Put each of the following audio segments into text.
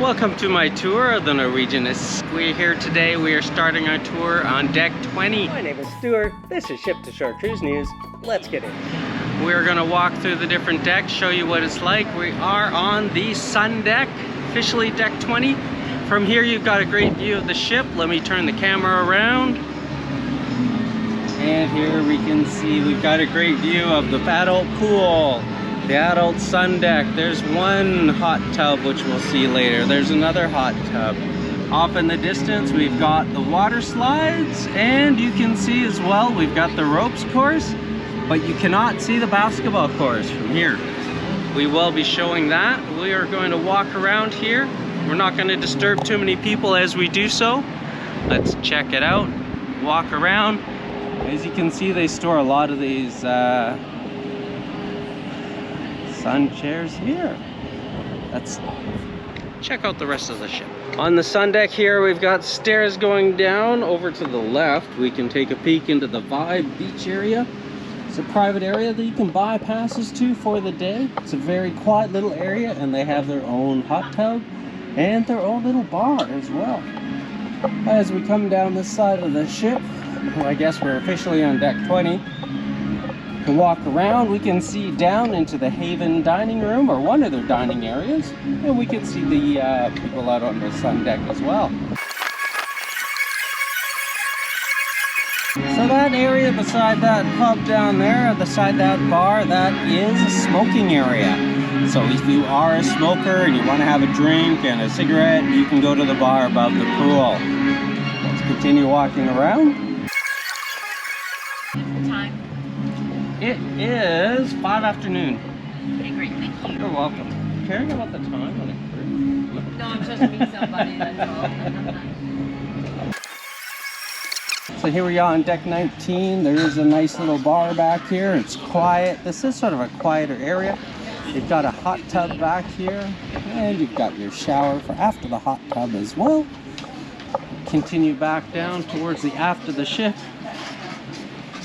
Welcome to my tour of the Norwegian Escape. We're here today. We are starting our tour on deck 20. My name is Stuart. This is Ship to Shore Cruise News. Let's get in. We're going to walk through the different decks, show you what it's like. We are on the sun deck, officially deck 20. From here you've got a great view of the ship. Let me turn the camera around. And here we can see we've got a great view of the adult pool, the adult sun deck. There's one hot tub, which we'll see later. There's another hot tub. Off in the distance, we've got the water slides, and you can see as well, we've got the ropes course, but you cannot see the basketball course from here. We will be showing that. We are going to walk around here. We're not going to disturb too many people as we do so. Let's check it out, walk around. As you can see, they store a lot of these sun chairs here. Let's check out the rest of the ship. On the sun deck here, we've got stairs going down. Over to the left, we can take a peek into the Vibe beach area. It's a private area that you can buy passes to for the day. It's a very quiet little area, and they have their own hot tub and their own little bar as well. As we come down this side of the ship, well, I guess we're officially on deck 20. To walk around, we can see down into the Haven dining room, or one of their dining areas, and we can see the people out on the sun deck as well. So that area beside that pub down there, beside that bar, that is a smoking area. So if you are a smoker and you want to have a drink and a cigarette, you can go to the bar above the pool. Let's continue walking around. It is 5 afternoon. Okay, great, thank you. You're welcome. Caring about the time on it? No, I'm supposed to meet somebody, that's all. So here we are on deck 19. There is a nice little bar back here. It's quiet. This is sort of a quieter area. You've got a hot tub back here, and you've got your shower for after the hot tub as well. Continue back down towards the aft of the ship.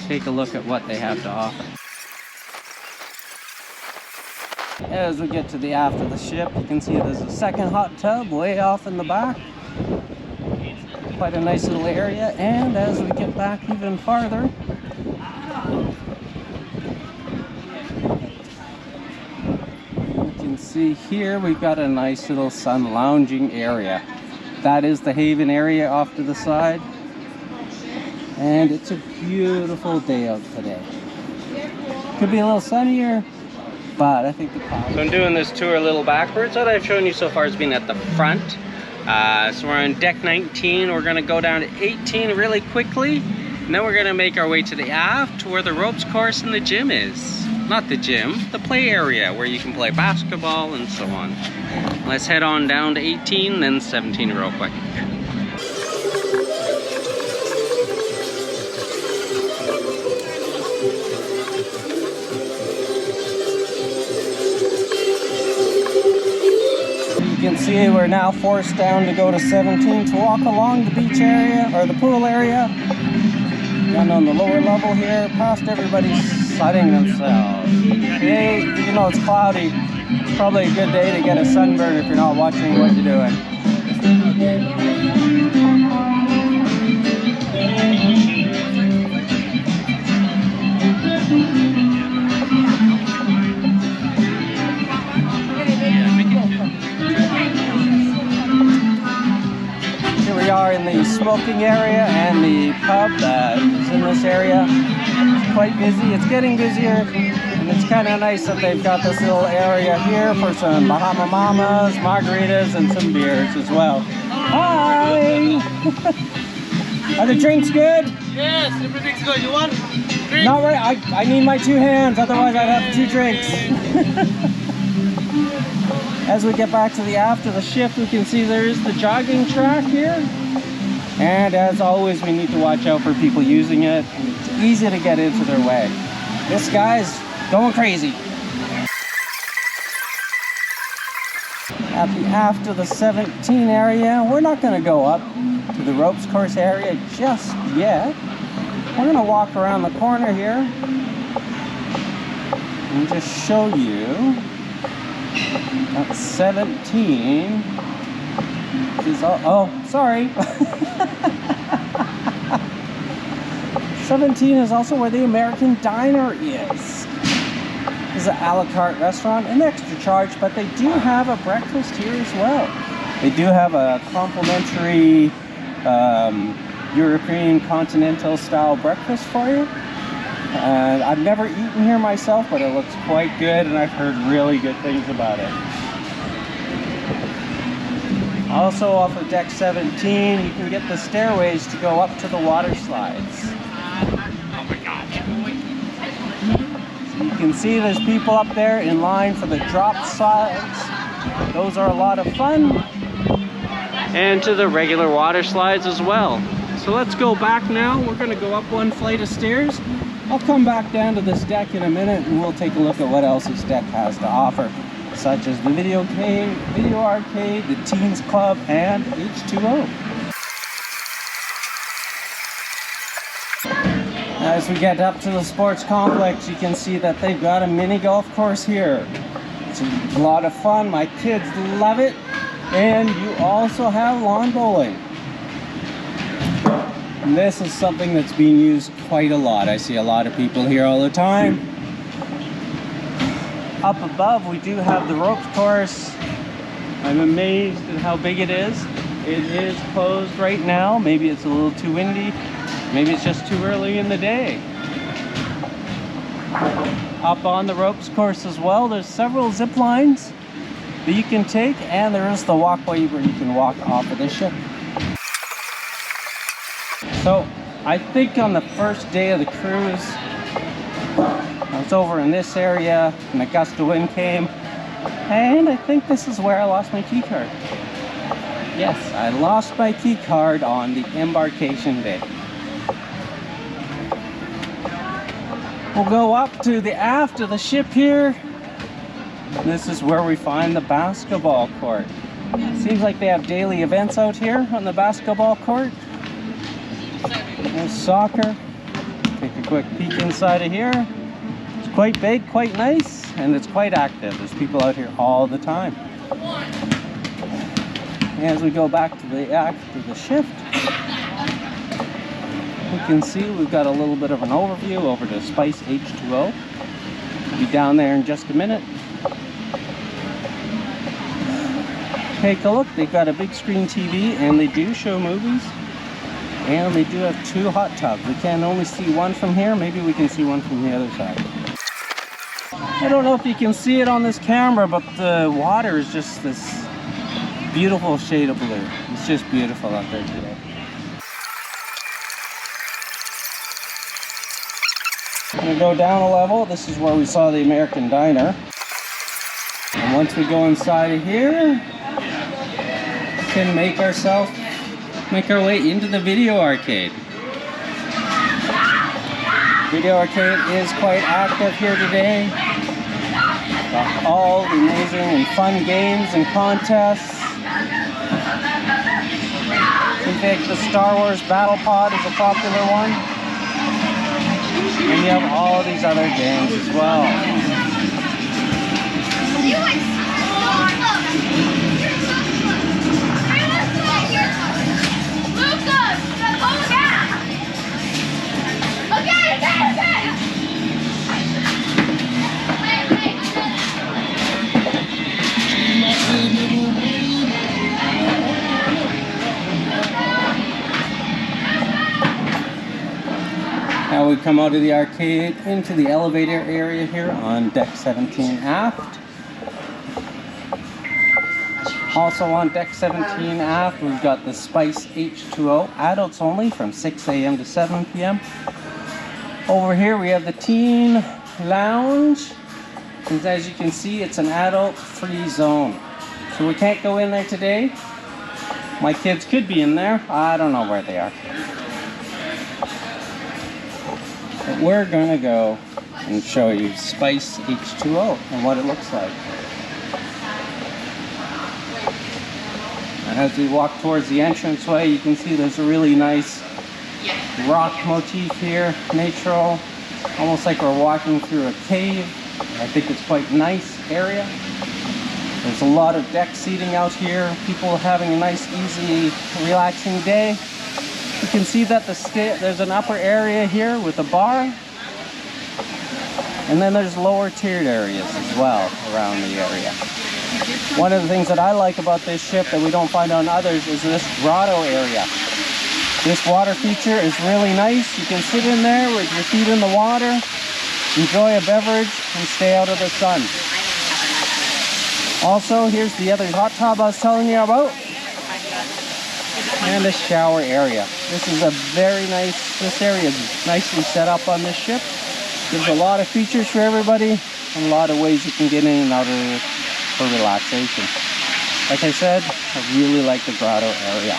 Take a look at what they have to offer. As we get to the aft of the ship, you can see there's a second hot tub way off in the back. Quite a nice little area, and as we get back even farther, you can see here we've got a nice little sun lounging area. That is the Haven area off to the side. And it's a beautiful day out today. Could be a little sunnier, but I think the clouds. So I'm doing this tour a little backwards. What I've shown you so far has been at the front. So we're on deck 19. We're gonna go down to 18 really quickly. And then we're gonna make our way to the aft where the ropes course and the gym is. Not the gym, the play area where you can play basketball and so on. Let's head on down to 18, then 17 real quick. You can see we're now forced down to go to 17 to walk along the beach area, or the pool area. Down on the lower level here, past everybody's sunning themselves. Today, even though it's cloudy, it's probably a good day to get a sunburn if you're not watching what you're doing. Are in the smoking area and the pub that is in this area. It's quite busy. It's getting busier, and it's kind of nice that they've got this little area here for some Bahama Mamas, margaritas, and some beers as well. Hi! Are the drinks good? Yes, everything's good. You want drink? Not right. I need my 2 hands, otherwise I'd have 2 drinks. As we get back to the aft of the ship, we can see there is the jogging track here. And as always, we need to watch out for people using it. It's easy to get into their way. This guy's going crazy. At the aft of the 17 area, we're not going to go up to the ropes course area just yet. We're going to walk around the corner here and just show you at 17 is, oh, sorry. 17 is also where the American Diner is. This is an a la carte restaurant, an extra charge, but they do have a breakfast here as well. They do have a complimentary European continental style breakfast for you. And I've never eaten here myself, but it looks quite good, and I've heard really good things about it. Also off of deck 17, you can get the stairways to go up to the water slides. Oh my God. So you can see there's people up there in line for the drop slides. Those are a lot of fun. And to the regular water slides as well. So let's go back now. We're going to go up one flight of stairs. I'll come back down to this deck in a minute and we'll take a look at what else this deck has to offer, such as the video arcade, the Teens Club, and H2O. As we get up to the sports complex, you can see that they've got a mini golf course here. It's a lot of fun. My kids love it. And you also have lawn bowling. And this is something that's being used quite a lot. I see a lot of people here all the time. Up above, we do have the ropes course. I'm amazed at how big it is. It is closed right now. Maybe it's a little too windy. Maybe it's just too early in the day. Up on the ropes course as well, there's several zip lines that you can take, and there is the walkway where you can walk off of the ship. So I think on the first day of the cruise, I was over in this area and a gust of wind came, and I think this is where I lost my key card. Yes, I lost my key card on the embarkation day. We'll go up to the aft of the ship here. This is where we find the basketball court. Seems like they have daily events out here on the basketball court. There's soccer. Take a quick peek inside of here. It's quite big, quite nice, and it's quite active. There's people out here all the time. As we go back to the aft of the ship, you can see we've got a little bit of an overview over to Spice H2O. We'll be down there in just a minute. Take a look, they've got a big screen TV and they do show movies. And they do have 2 hot tubs. We can only see one from here. Maybe we can see one from the other side. I don't know if you can see it on this camera, but the water is just this beautiful shade of blue. It's just beautiful out there today. I'm gonna go down a level. This is where we saw the American Diner. And once we go inside of here, we can make our way into the video arcade. Video arcade is quite active here today. Got all the amazing and fun games and contests. In fact, the Star Wars Battle Pod is a popular one. And you have all these other games as well. Now we come out of the arcade into the elevator area here on deck 17 aft. Also on deck 17 aft, we've got the Spice H2O, adults only from 6 a.m. to 7 p.m. Over here we have the Teen Lounge. And as you can see, it's an adult-free zone. So we can't go in there today. My kids could be in there. I don't know where they are. But we're gonna go and show you Spice H2O and what it looks like. And as we walk towards the entranceway, you can see there's a really nice rock motif here, natural, almost like we're walking through a cave. I think it's quite a nice area. There's a lot of deck seating out here. People having a nice, easy, relaxing day. You can see that there's an upper area here with a bar. And then there's lower tiered areas as well around the area. One of the things that I like about this ship that we don't find on others is this grotto area. This water feature is really nice. You can sit in there with your feet in the water, enjoy a beverage, and stay out of the sun. Also, here's the other hot tub I was telling you about. And a shower area. This is a very nice, this area is nicely set up on this ship. There's a lot of features for everybody, and a lot of ways you can get in and out of it for relaxation. Like I said, I really like the grotto area.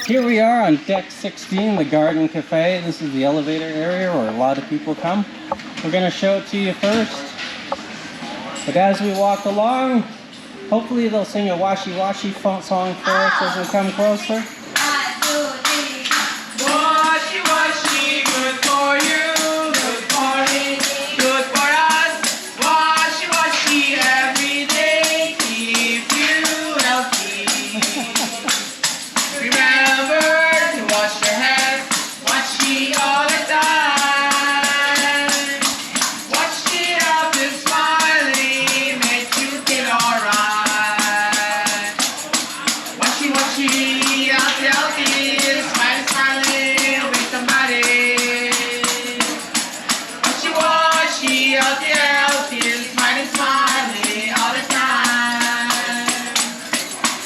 Here we are on deck 16, the Garden Cafe. This is the elevator area where a lot of people come. We're going to show it to you first. But as we walk along, hopefully they'll sing a Washi Washi song for us as we come closer. 1, 2, 3. Washi washi, good for you, good for me, good for us. Washi washi every day, keep you healthy. Remember to wash your hands, washi all the time. Wash it up and smiling, make you feel alright. Washi washi, healthy, healthy, smile, smiling with somebody. Washi washi, healthy, healthy, smiling, smiling all the time.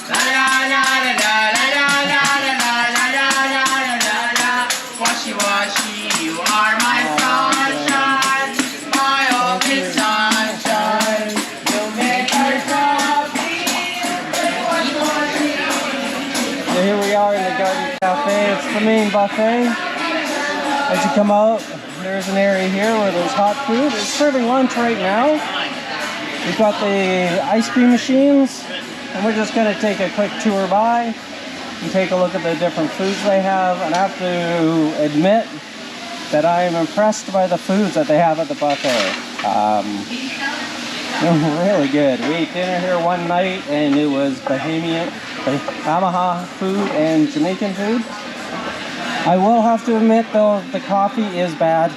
La la la la la la la la la la la la la la. Washi washi, you are my sunshine, my only sunshine. You make our coffee. Washi washi. So here we are in the Garden Cafe. It's the main buffet. As you come out, there's an area here where there's hot food. It's serving lunch right now. We've got the ice cream machines, and we're just going to take a quick tour by and take a look at the different foods they have. And I have to admit that I am impressed by the foods that they have at the buffet. They're really good. We ate dinner here one night, and it was Bahama food and Jamaican food. I will have to admit though, the coffee is bad.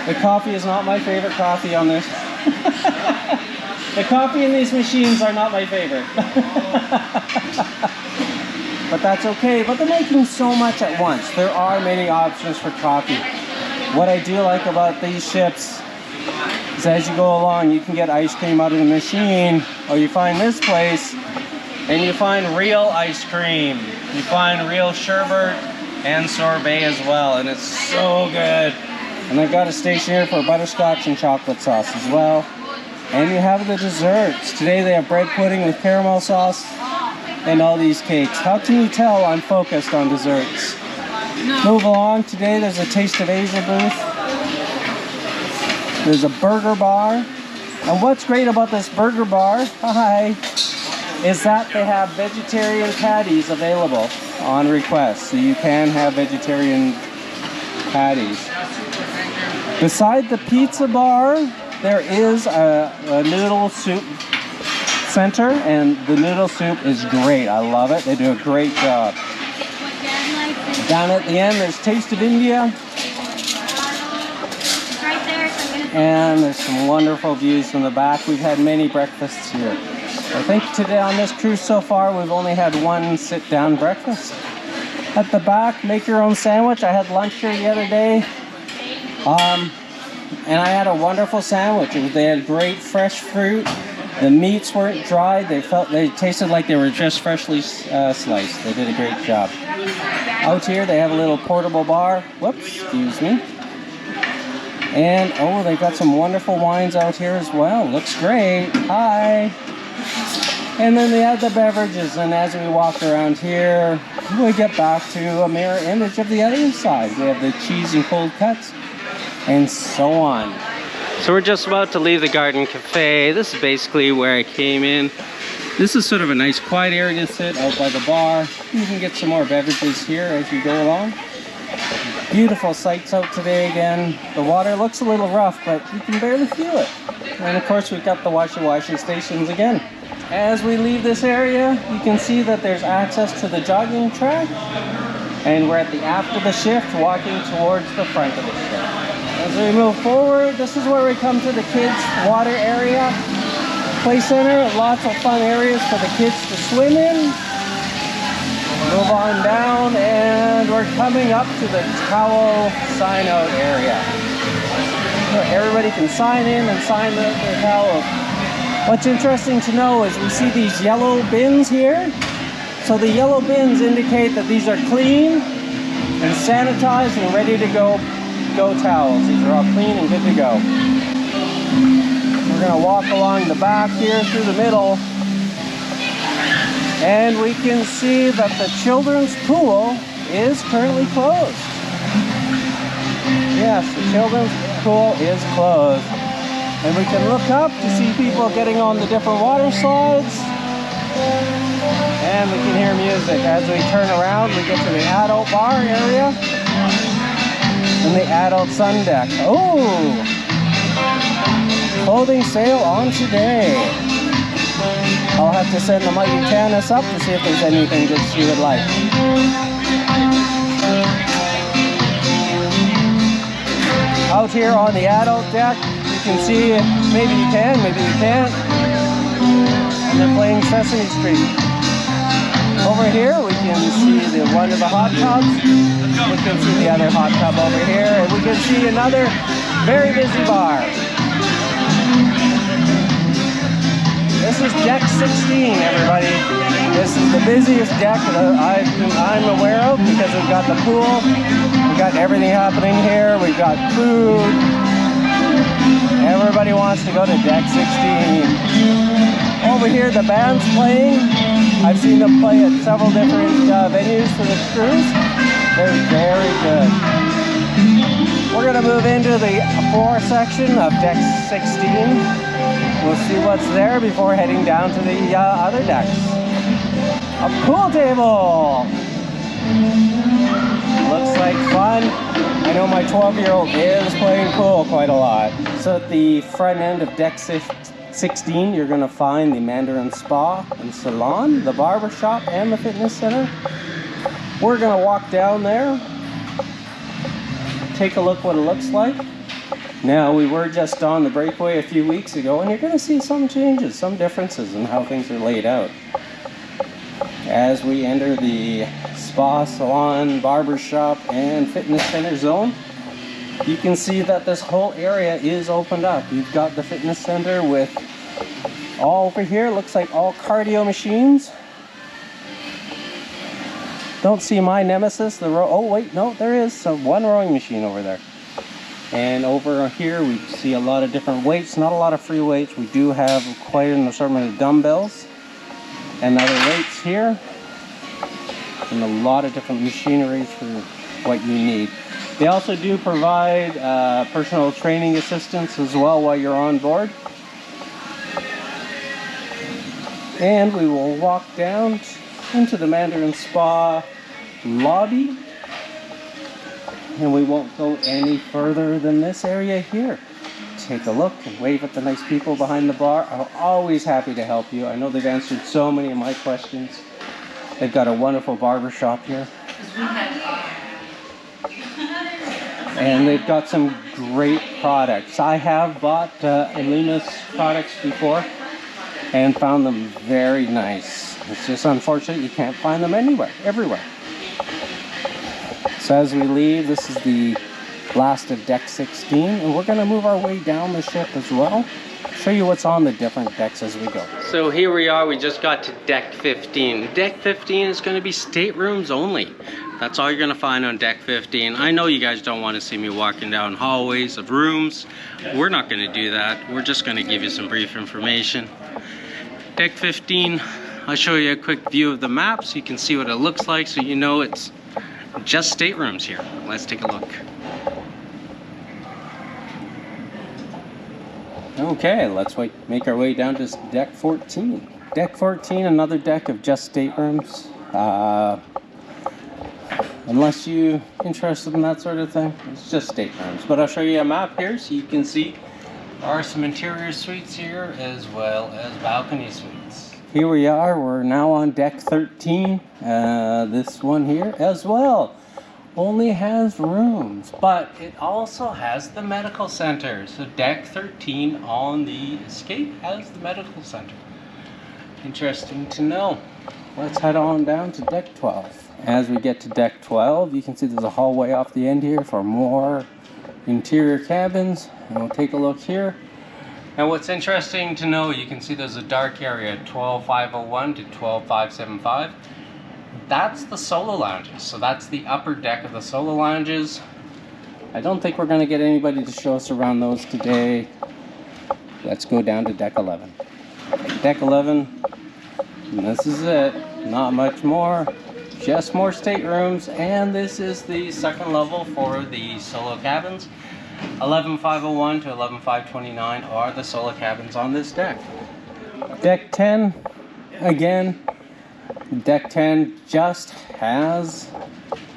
The coffee is not my favorite coffee on this. The coffee in these machines are not my favorite. But that's okay. But they're making so much at once. There are many options for coffee. What I do like about these ships is as you go along, you can get ice cream out of the machine, or you find this place and you find real ice cream. You find real sherbet and sorbet as well, and it's so good. And they've got a station here for butterscotch and chocolate sauce as well. And you have the desserts. Today they have bread pudding with caramel sauce and all these cakes. How can you tell I'm focused on desserts? Move along. Today there's a Taste of Asia booth. There's a burger bar. And what's great about this burger bar, is that they have vegetarian patties available on request. So you can have vegetarian patties. Beside the pizza bar, there is a noodle soup center, and the noodle soup is great. I love it. They do a great job. Down at the end, there's Taste of India. And there's some wonderful views from the back. We've had many breakfasts here. I think today on this cruise so far, we've only had one sit-down breakfast. At the back, make your own sandwich. I had lunch here the other day. And I had a wonderful sandwich. They had great fresh fruit. The meats weren't dried. They tasted like they were just freshly sliced. They did a great job. Out here, they have a little portable bar. Whoops, excuse me. And, oh, they've got some wonderful wines out here as well. Looks great. Hi. And then they have the beverages. And as we walk around here, we get back to a mirror image of the other side. We have the cheese and cold cuts and so on. So we're just about to leave the Garden Cafe. This is basically where I came in. This is sort of a nice quiet area to sit out by the bar. You can get some more beverages here as you go along. Beautiful sights out today again. The water looks a little rough, but you can barely feel it. And of course, we've got the washy stations again. As we leave this area, you can see that there's access to the jogging track. And we're at the after the shift, walking towards the front of the shift. As we move forward, this is where we come to the kids' water area. Play center, lots of fun areas for the kids to swim in. Move on down, and we're coming up to the towel sign out area. So everybody can sign in and sign their towels. What's interesting to know is we see these yellow bins here. So the yellow bins indicate that these are clean and sanitized and ready to go towels. These are all clean and good to go. We're gonna walk along the back here through the middle, and we can see that the children's pool is currently closed. Yes, the children's pool is closed. And we can look up to see people getting on the different water slides. And we can hear music. As we turn around, we get to the adult bar area and the adult sun deck. Oh! Clothing sale on today. I'll have to send the mighty Tannis up to see if there's anything that she would like. Out here on the adult deck, you can see, maybe you can, maybe you can't. And they're playing Sesame Street. Over here, we can see one of the hot tubs. We can see the other hot tub over here. And we can see another very busy bar. This is deck 16, everybody. This is the busiest deck that I'm aware of because we've got the pool, we've got everything happening here, we've got food. Everybody wants to go to deck 16. Over here, the band's playing. I've seen them play at several different venues for the cruise. They're very good. We're gonna move into the floor section of deck 16. We'll see what's there before heading down to the other decks. A pool table! Looks like fun. I know my 12-year-old is playing pool quite a lot. So at the front end of deck 16, you're gonna find the Mandarin Spa and Salon, the barber shop, and the fitness center. We're gonna walk down there, take a look what it looks like. Now, we were just on the breakaway a few weeks ago, and you're going to see some changes, some differences in how things are laid out. As we enter the spa, salon, barber shop, and fitness center zone, you can see that this whole area is opened up. You've got the fitness center with all over here, looks like all cardio machines. Don't see my nemesis, oh wait, no, there is one rowing machine over there. And over here we see a lot of different weights, not a lot of free weights. We do have quite an assortment of dumbbells and other weights here. And a lot of different machinery for what you need. They also do provide personal training assistance as well while you're on board. And we will walk down into the Mandarin Spa lobby. And we won't go any further than this area here. Take a look and wave at the nice people behind the bar. I'm always happy to help you. I know they've answered so many of my questions. They've got a wonderful barber shop here. And they've got some great products. I have bought Illuna's products before and found them very nice. It's just unfortunate you can't find them everywhere. So as we leave, this is the last of deck 16, and we're going to move our way down the ship as well. Show you what's on the different decks as we go. So here we are, we just got to deck 15. Deck 15 is going to be staterooms only. That's all you're going to find on deck 15. I know you guys don't want to see me walking down hallways of rooms. We're not going to do that. We're just going to give you some brief information. Deck 15, I'll show you a quick view of the map so you can see what it looks like, so you know it's just staterooms here. Let's take a look. Okay, let's make our way down to deck 14. Deck 14, another deck of just staterooms. unless you're interested in that sort of thing. It's just staterooms. But I'll show you a map here so you can see there are some interior suites here as well as balcony suites. Here we are, we're now on deck 13. This one here as well only has rooms, but it also has the medical center. So deck 13 on the Escape has the medical center. Interesting to know. Let's head on down to deck 12. As we get to deck 12, you can see there's a hallway off the end here for more interior cabins. And we'll take a look here. And what's interesting to know, you can see there's a dark area, 12501 to 12575. That's the solo lounges. So that's the upper deck of the solo lounges. I don't think we're going to get anybody to show us around those today. Let's go down to deck 11. Deck 11, and this is it. Not much more. Just more staterooms, and this is the second level for the solo cabins. 11501 to 11529 are the solo cabins on this deck. Deck 10, again, deck 10 just has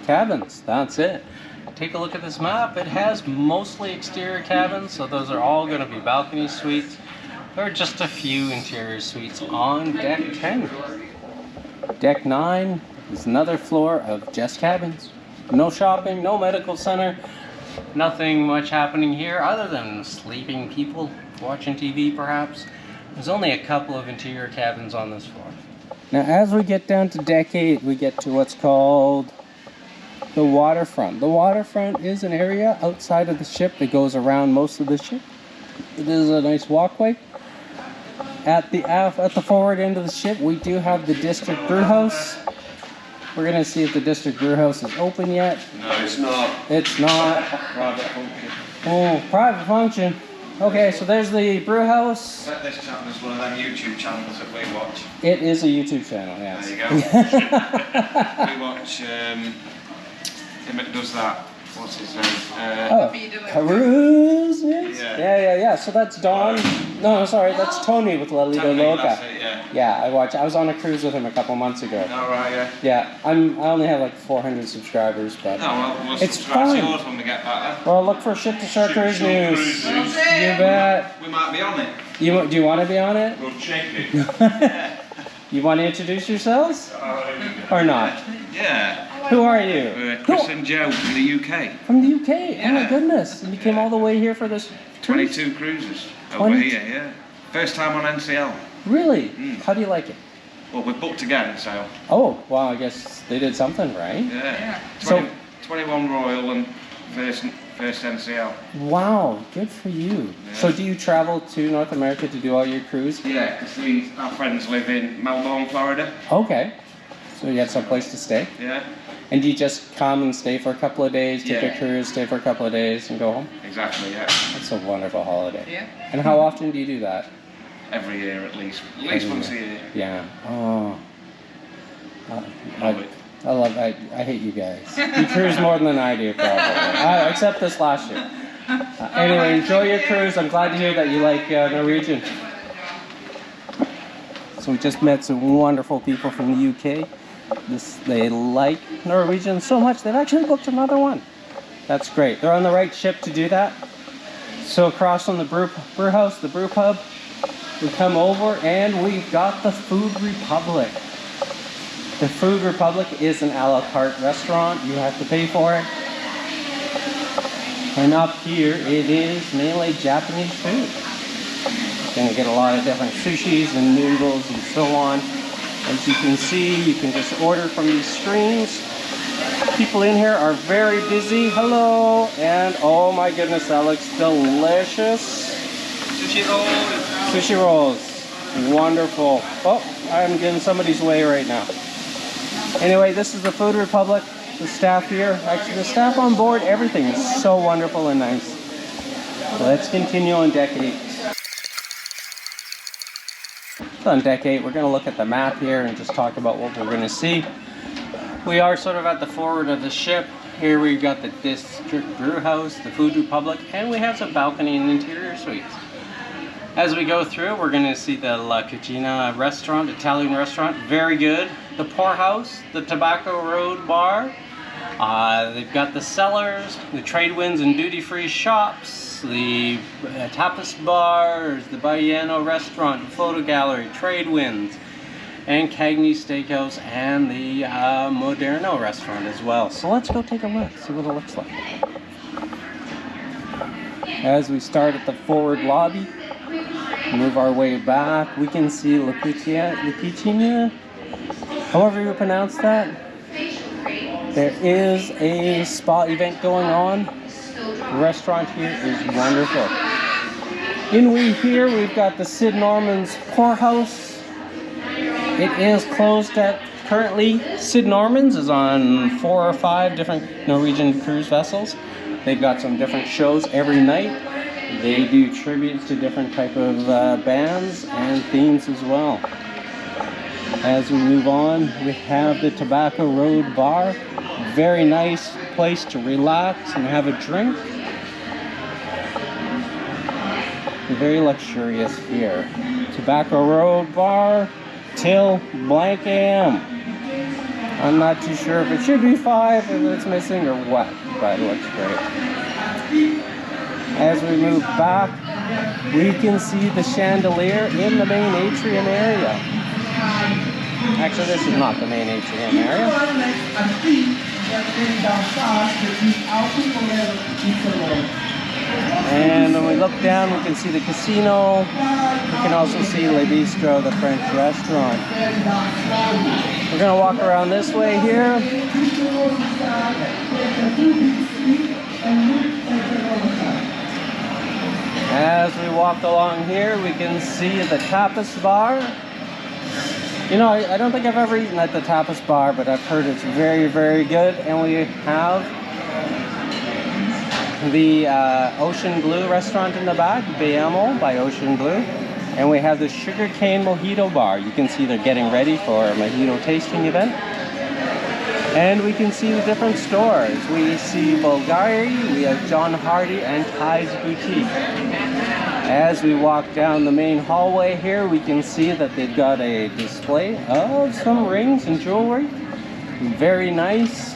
cabins. That's it. Take a look at this map. It has mostly exterior cabins, so those are all going to be balcony suites. There are just a few interior suites on deck 10. Deck 9 is another floor of just cabins. No shopping, no medical center. Nothing much happening here other than sleeping people, watching TV perhaps. There's only a couple of interior cabins on this floor. Now as we get down to deck 8, we get to what's called the waterfront. The waterfront is an area outside of the ship that goes around most of the ship. It is a nice walkway. At the forward end of the ship, we do have the district brew house. We're going to see if the district brew house is open yet. No, it's not. It's not. Private function. Oh, private function. Okay, so there's the brew house. This channel is one of them YouTube channels that we watch. It is a YouTube channel, yes. There you go. We watch him that does that. What's his name? Cruise News? Yeah. Yeah. So that's Don. No, sorry, that's Tony with La Liga Tony, Loca. that's it, yeah. Yeah, I was on a cruise with him a couple months ago. All right, yeah. Yeah, I only have like 400 subscribers, but No, well, we'll it's subscribe to fun. yours when we get back Well, look for Ship to Shore Cruise News. You bet. there. We might be on it. Do you want to be on it? We'll check it. You want to introduce yourselves or not? Yeah. Who are you? We're Chris and Joe from the UK. From the UK. Oh my Yeah. goodness! And you came all the way here for this cruise? 22 cruises over 20? here, yeah. First time on NCL. Really? Mm. How do you like it? Well, we're booked again, so Oh, well, I guess they did something right. yeah. So- 21 Royal and first NCL. Wow, good for you. Yeah. So do you travel to North America to do all your cruise? Yeah, because our friends live in Melbourne, Florida. Okay. So you have some place to stay? Yeah, And do you just come and stay for a couple of days, take Yeah. a cruise, stay for a couple of days, and go home? exactly, yeah. That's a wonderful holiday. Yeah. And how often do you do that? Every year at least. At least once a year. Yeah. Oh. Love it. I love. I hate you guys. You cruise more than I do, probably. Except this last year. Anyway, enjoy your cruise. I'm glad to hear that you like Norwegian. So we just met some wonderful people from the UK. They like Norwegian so much they've actually booked another one. That's great. They're on the right ship to do that. So across from the brew house, the brew pub, we come over and we've got the Food Republic. The Food Republic is an a la carte restaurant. You have to pay for it. And up here, it is mainly Japanese food. You're gonna get a lot of different sushis and noodles and so on. As you can see, you can just order from these screens. People in here are very busy. Hello, and oh my goodness, that looks delicious. Sushi rolls. Sushi rolls, wonderful. Oh, I'm getting somebody's way right now. Anyway, this is the Food Republic. The staff here, actually the staff on board, everything is so wonderful and nice. Let's continue on deck 8. So on deck 8, we're going to look at the map here and just talk about what we're going to see. We are sort of at the forward of the ship. Here we've got the District Brew House, the Food Republic, and we have some balcony and interior suites. As we go through, we're going to see the La Cucina restaurant, Italian restaurant, very good. The Poorhouse, the Tobacco Road Bar, They've got the cellars, the trade winds and duty-free shops, the tapas bars, the Baiano restaurant, the photo gallery, trade winds, and Cagney's Steakhouse, and the Moderno restaurant as well. So let's go take a look, see what it looks like. As we start at the forward lobby, move our way back, we can see La Cucina, however you pronounce that. There is a spa event going on. The restaurant here is wonderful. Here we've got the Sid Norman's Poorhouse. It is closed at currently. Sid Norman's is on 4 or 5 different Norwegian cruise vessels. They've got some different shows every night. They do tributes to different type of bands and themes as well. As we move on, we have the Tobacco Road Bar. Very nice place to relax and have a drink. Very luxurious here. Tobacco Road Bar till blank AM. I'm not too sure if it should be 5, if it's missing or what, but it looks great. As we move back, we can see the chandelier in the main atrium area. Actually, this is not the main atrium area. And when we look down, we can see the casino. We can also see Le Bistro, the French restaurant. We're going to walk around this way here. As we walk along here, we can see the tapas bar. You know, I don't think I've ever eaten at the tapas bar, but I've heard it's very, very good. And we have the Ocean Blue restaurant in the back, Beamo by Ocean Blue. And we have the Sugarcane Mojito Bar. You can see they're getting ready for a mojito tasting event. And we can see the different stores. We see Bulgari, we have John Hardy, and Ty's Boutique. As we walk down the main hallway here, we can see that they've got a display of some rings and jewelry. Very nice.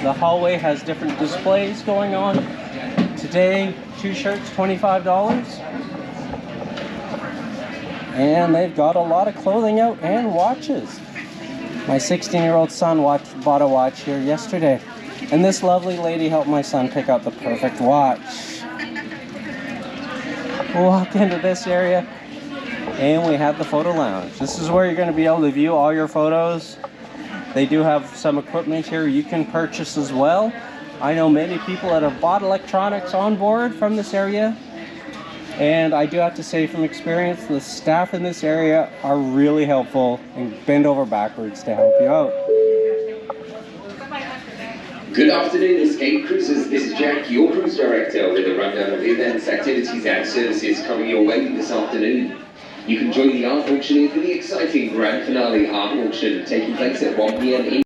The hallway has different displays going on. Today, 2 shirts, $25. And they've got a lot of clothing out and watches. My 16-year-old son bought a watch here yesterday. And this lovely lady helped my son pick out the perfect watch. We'll walk into this area and we have the photo lounge. This is where you're going to be able to view all your photos. They do have some equipment here you can purchase as well. I know many people that have bought electronics on board from this area. And I do have to say from experience, the staff in this area are really helpful and bend over backwards to help you out. Good afternoon, Escape Cruisers. This is Jack, your cruise director, with a rundown of events, activities and services coming your way this afternoon. You can join the art auctioneer for the exciting grand finale art auction taking place at 1 p.m.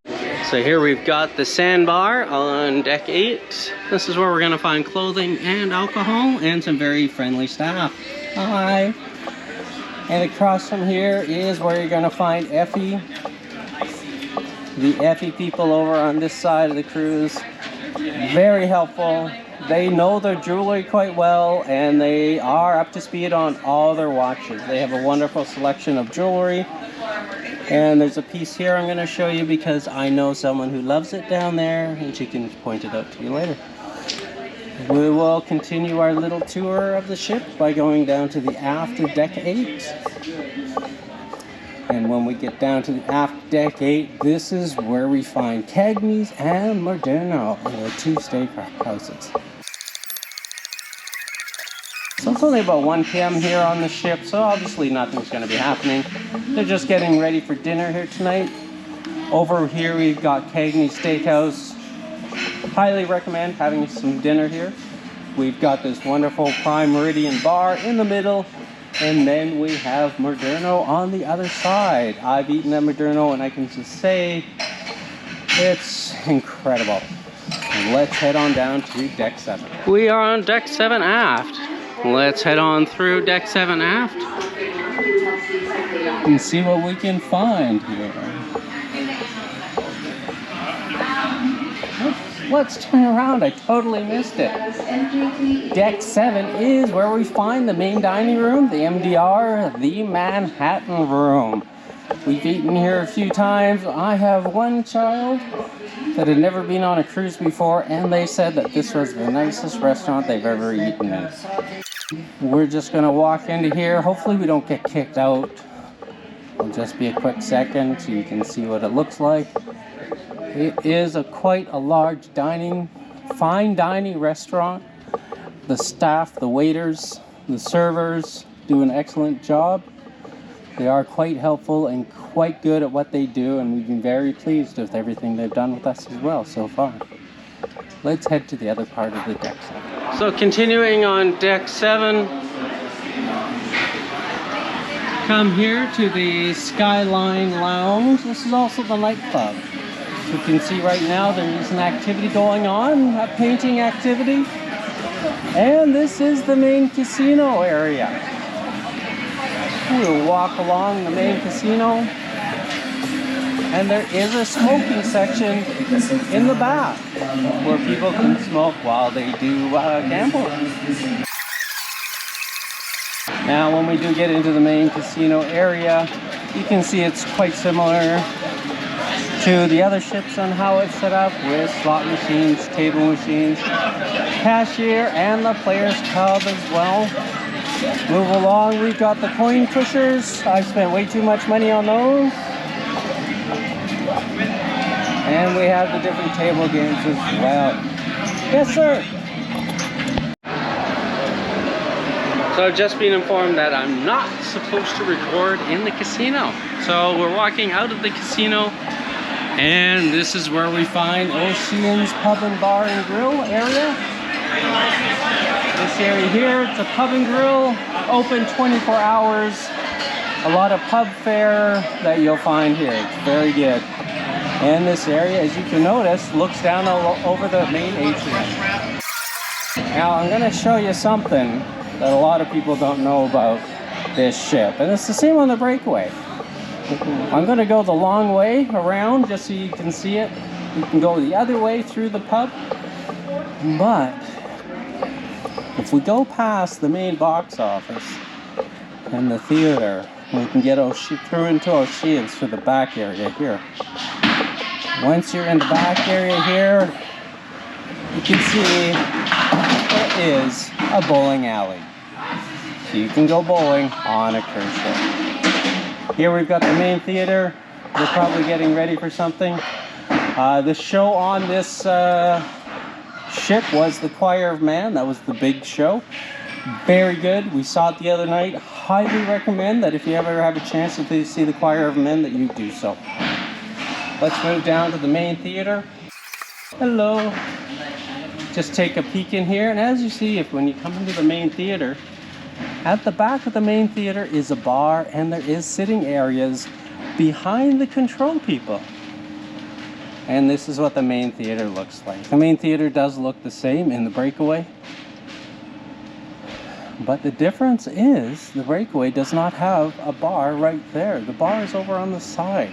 So here we've got the sandbar on deck 8. This is where we're going to find clothing and alcohol and some very friendly staff. Hi! And across from here is where you're going to find Effie. The Effie people over on this side of the cruise. Very helpful. They know their jewelry quite well and they are up to speed on all their watches. They have a wonderful selection of jewelry. And there's a piece here I'm going to show you because I know someone who loves it down there and she can point it out to you later. We will continue our little tour of the ship by going down to the aft of deck 8. And when we get down to the aft deck 8, this is where we find Cagney's and Moderno, the 2 steakhouses. So it's only about 1 p.m. here on the ship, so obviously nothing's going to be happening. They're just getting ready for dinner here tonight. Over here we've got Cagney's Steakhouse. Highly recommend having some dinner here. We've got this wonderful Prime Meridian bar in the middle, and then we have Moderno on the other side. I've eaten at Moderno and I can just say it's incredible. And let's head on down to deck 7. We are on deck 7 aft. Let's head on through deck 7 aft and see what we can find here. let's turn around. I totally missed it. Deck 7 is where we find the main dining room, the MDR, the Manhattan room. We've eaten here a few times. I have one child that had never been on a cruise before, and they said that this was the nicest restaurant they've ever eaten in. We're just gonna walk into here. Hopefully we don't get kicked out. It'll just be a quick second so you can see what it looks like. It is quite a large fine dining restaurant. The staff, the waiters, the servers do an excellent job. They are quite helpful and quite good at what they do, and we've been very pleased with everything they've done with us as well so far. Let's head to the other part of the deck 7. So continuing on deck 7, come here to the Skyline Lounge. This is also the nightclub. As you can see right now, there is an activity going on, a painting activity. And this is the main casino area. We'll walk along the main casino, and there is a smoking section in the back where people can smoke while they do gamble. Now when we do get into the main casino area, you can see it's quite similar to the other ships on how it's set up, with slot machines, table machines, cashier, and the players pub as well. Move along, we've got the coin pushers. I've spent way too much money on those. And we have the different table games as well. Yes, sir. So I've just been informed that I'm not supposed to record in the casino. So we're walking out of the casino, and this is where we find Ocean's Pub and Bar and Grill area. This area here, it's a pub and grill, open 24 hours. A lot of pub fare that you'll find here. It's very good. And this area, as you can notice, looks down over the main atrium. Now I'm going to show you something that a lot of people don't know about this ship. And it's the same on the Breakaway. I'm going to go the long way around just so you can see it. You can go the other way through the pub. But if we go past the main box office and the theater, we can get through into Ocean's through the back area here. Once you're in the back area here, you can see there is a bowling alley. So you can go bowling on a cruise ship. Here we've got the main theater. We're probably getting ready for something. The show on this ship was the Choir of Man. That was the big show. Very good. We saw it the other night. Highly recommend that if you ever have a chance to see the Choir of Men, that you do so. Let's move down to the main theater. Hello. Just take a peek in here, and as you see, when you come into the main theater, at the back of the main theater is a bar, and there is sitting areas behind the control people. And this is what the main theater looks like. The main theater does look the same in the Breakaway. But the difference is the Breakaway does not have a bar right there. The bar is over on the side.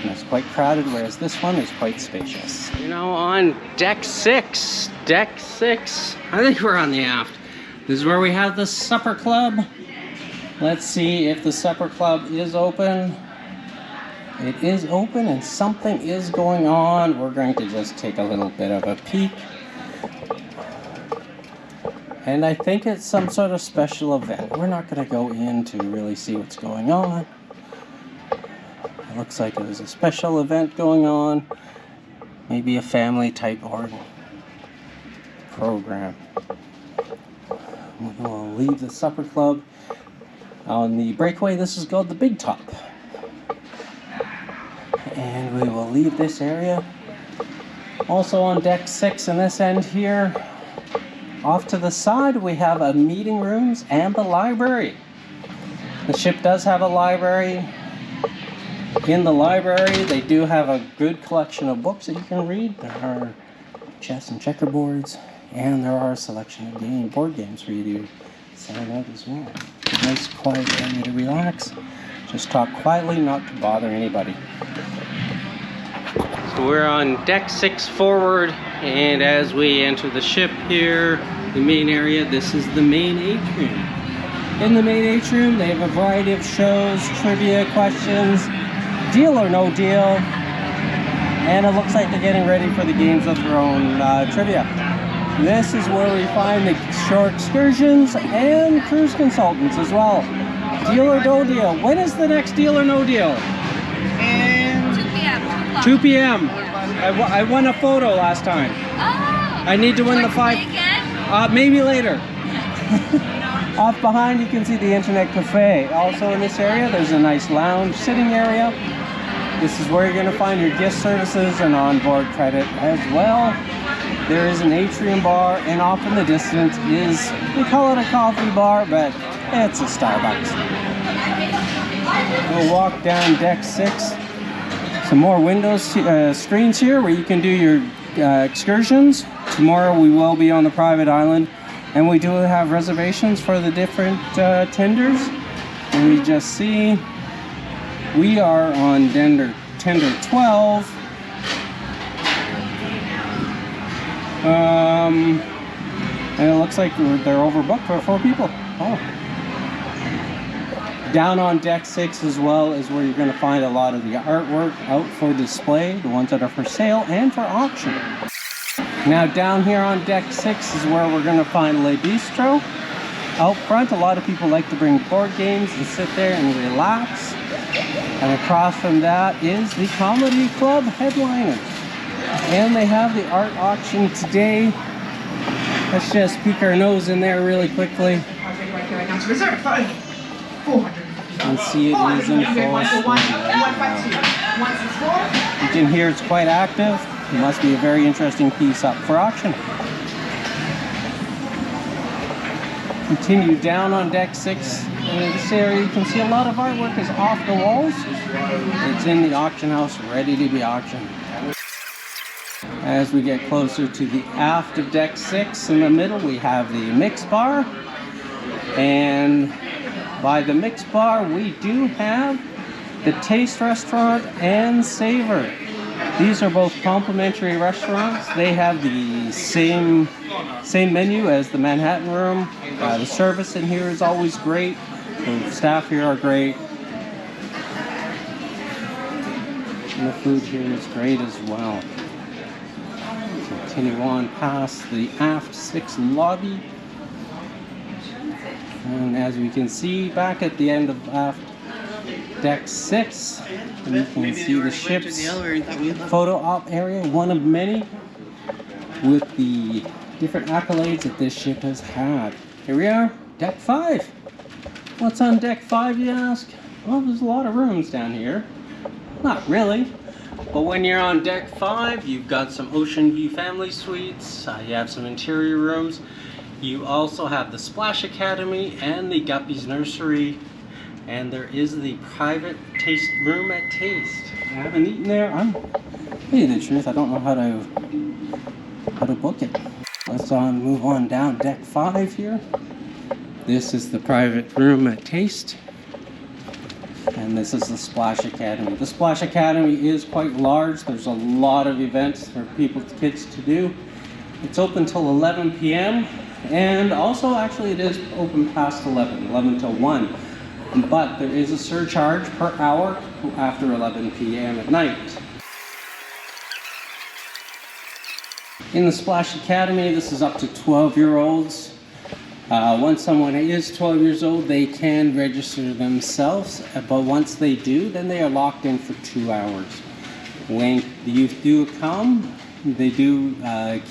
And it's quite crowded, whereas this one is quite spacious. You're now on deck 6. Deck 6. I think we're on the aft. This is where we have the supper club. Let's see if the supper club is open. It is open and something is going on. We're going to just take a little bit of a peek. And I think it's some sort of special event. We're not going to go in to really see what's going on. It looks like it was a special event going on. Maybe a family type or program. We'll leave the supper club. On the Breakaway, this is called the Big Top. And we will leave this area. Also on deck 6 in this end here, off to the side we have a meeting rooms and the library. The ship does have a library. In the library they do have a good collection of books that you can read. There are chess and checkerboards, and there are a selection of board games for you to sign out as well. Nice quiet area to relax. Just talk quietly, not to bother anybody. So we're on deck 6 forward. And as we enter the ship here, the main area, this is the main atrium. In the main atrium, they have a variety of shows, trivia, questions, deal or no deal. And it looks like they're getting ready for the Games of Thrones trivia. This is where we find the shore excursions and cruise consultants as well. Deal or no deal. When is the next deal or no deal? 2 p.m. 2 p.m. I won a photo last time. Oh! I need to win the 5. Again? Maybe later. Off behind you can see the Internet Cafe. Also in this area there's a nice lounge sitting area. This is where you're going to find your gift services and onboard credit as well. There is an atrium bar, and off in the distance is, we call it a coffee bar, but it's a Starbucks. We'll walk down deck 6. Some more windows, screens here where you can do your excursions. Tomorrow we will be on the private island, and we do have reservations for the different tenders. And we just see we are on tender 12. And it looks like they're overbooked for 4 people. Oh. Down on deck 6 as well is where you're going to find a lot of the artwork out for display, the ones that are for sale and for auction. Now down here on deck 6 is where we're going to find Le Bistro. Out front, a lot of people like to bring board games and sit there and relax. And across from that is the Comedy Club headliners. And they have the art auction today. Let's just peek our nose in there really quickly. And see it is in full swing. You can hear it's quite active. It must be a very interesting piece up for auction. Continue down on deck 6. In this area you can see a lot of artwork is off the walls. It's in the auction house ready to be auctioned. As we get closer to the aft of deck 6, in the middle we have the mix bar. And by the mix bar we do have the Taste Restaurant and Savor. These are both complimentary restaurants. They have the same menu as the Manhattan Room. The service in here is always great. The staff here are great. And the food here is great as well. Continue on past the aft 6 lobby. And as we can see back at the end of aft deck 6, we can see the ship's photo op area, one of many with the different accolades that this ship has had. Here we are, deck 5. What's on deck 5, you ask? Well, there's a lot of rooms down here. Not really. But when you're on deck 5, you've got some ocean view family suites, you have some interior rooms. You also have the Splash Academy and the Guppy's Nursery. And there is the private taste room at Taste. I haven't eaten there. I'm tell you the truth, I don't know how to book it. Let's move on down deck 5 here. This is the private room at Taste. And this is the Splash Academy. The Splash Academy is quite large. There's a lot of events for kids to do. It's open till 11 p.m. And also, actually, it is open past 11 till 1. But there is a surcharge per hour after 11 p.m. at night. In the Splash Academy, this is up to 12-year-olds. Once someone is 12 years old, they can register themselves. But once they do, then they are locked in for 2 hours. When the youth do come, they do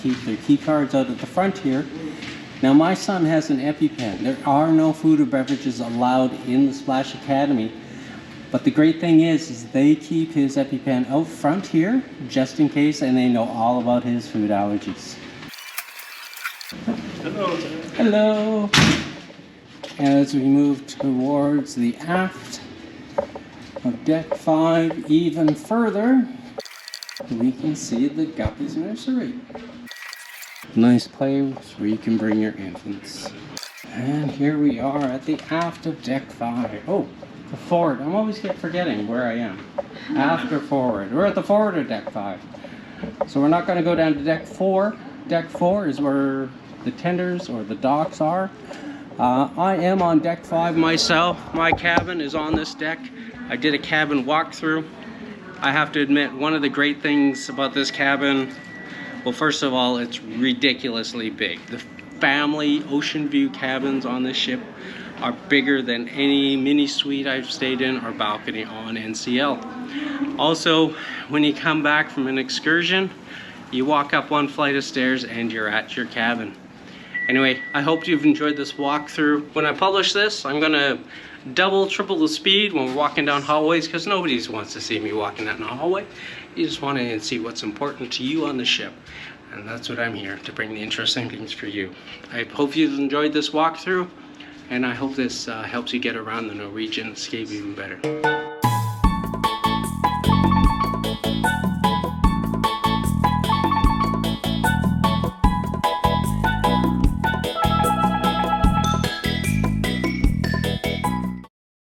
keep their key cards out at the front here. Now my son has an EpiPen. There are no food or beverages allowed in the Splash Academy. But the great thing is they keep his EpiPen out front here, just in case, and they know all about his food allergies. Hello. Hello. As we move towards the aft of deck 5 even further, we can see the Guppy's Nursery. Nice place where you can bring your infants. And here we are at the aft of deck 5. Oh, the forward. I'm always forgetting where I am. Aft or forward. We're at the forward of deck 5. So we're not going to go down to deck 4. Deck 4 is where the tenders or the docks are. I am on deck 5 myself. My cabin is on this deck. I did a cabin walkthrough. I have to admit, one of the great things about this cabin, well, first of all, it's ridiculously big. The family ocean view cabins on this ship are bigger than any mini suite I've stayed in or balcony on NCL. Also, when you come back from an excursion, you walk up one flight of stairs and you're at your cabin. Anyway, I hope you've enjoyed this walkthrough. When I publish this, I'm gonna double, triple the speed when we're walking down hallways, because nobody wants to see me walking down a hallway. You just want to see what's important to you on the ship. And that's what I'm here, to bring the interesting things for you. I hope you've enjoyed this walkthrough, and I hope this helps you get around the Norwegian Escape even better.